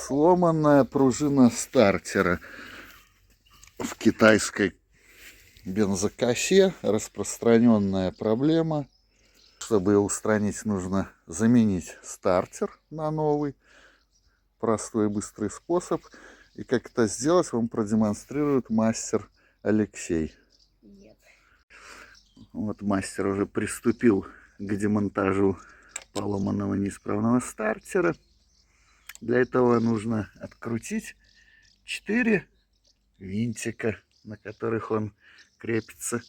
Сломанная пружина стартера в китайской бензокосе. Распространенная проблема. Чтобы ее устранить, нужно заменить стартер на новый. Простой и быстрый способ. И как это сделать, вам продемонстрирует мастер Алексей. Нет. Вот мастер уже приступил к демонтажу поломанного неисправного стартера. Для этого нужно открутить 4 винтика, на которых он крепится.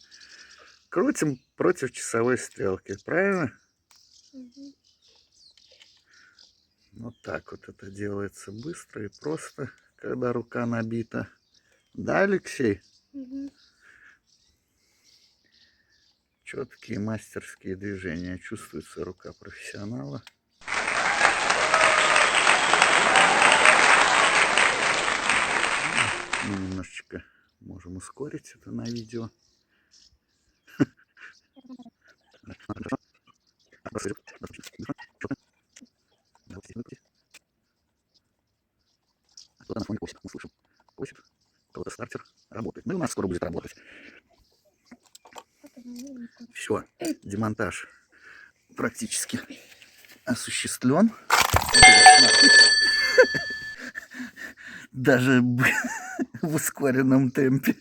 Крутим против часовой стрелки, правильно? Угу. Вот так вот это делается быстро и просто, когда рука набита. Да, Алексей? Угу. Четкие мастерские движения. Чувствуется рука профессионала. Мы немножечко можем ускорить это на видео. На фоне косит, мы слышим. Косит. У кого-то стартер работает. Ну и у нас скоро будет работать. Все, демонтаж практически осуществлен. Даже в ускоренном темпе.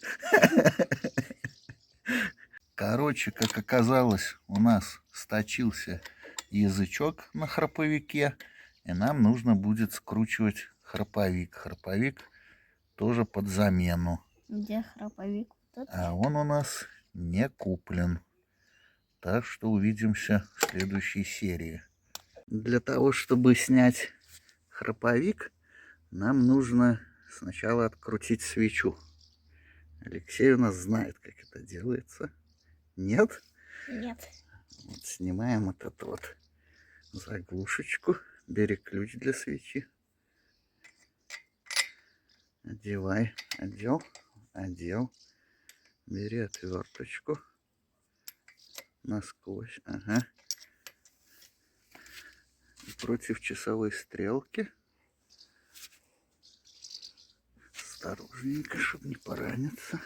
Короче, как оказалось, у нас сточился язычок на храповике, и нам нужно будет скручивать храповик. Храповик тоже под замену. Где храповик? Вот А он у нас не куплен. Так что увидимся в следующей серии. Для того, чтобы снять храповик, нам нужно сначала открутить свечу. Алексей у нас знает, как это делается. Нет? Нет. Вот снимаем вот эту вот заглушечку. Бери ключ для свечи. Одевай. Одел. Бери отверточку. Насквозь. Ага. И против часовой стрелки. Осторожненько, чтобы не пораниться.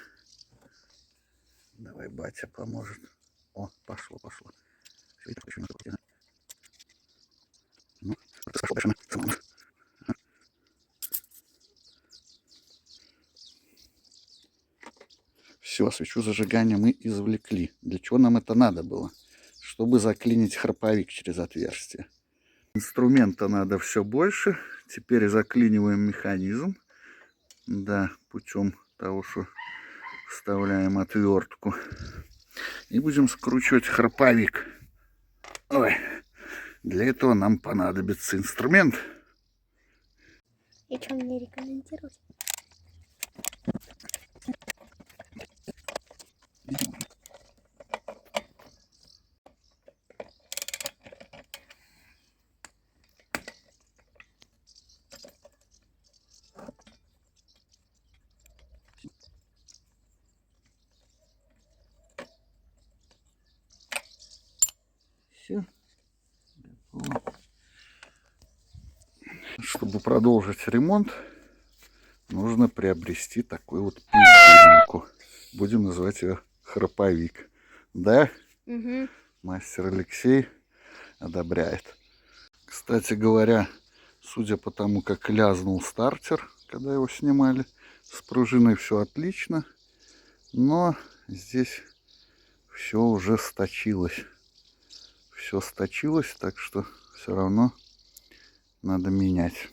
Давай, батя поможет. О, пошло. Все, это еще надо. Ну, пошло дальше самому. Все, свечу зажигания мы извлекли. Для чего нам это надо было? Чтобы заклинить храповик через отверстие. Инструмента надо все больше. Теперь заклиниваем механизм. Да, путем того, что вставляем отвертку. И будем скручивать храповик. Ой, для этого нам понадобится инструмент. И что мне рекомендировать? Все. Чтобы продолжить ремонт, нужно приобрести такую вот пыльку. Будем называть ее храповик. Да? Угу. Мастер Алексей одобряет. Кстати говоря, судя по тому, как лязнул стартер, когда его снимали, с пружиной все отлично, но здесь все уже сточилось. Все сточилось, так что все равно надо менять.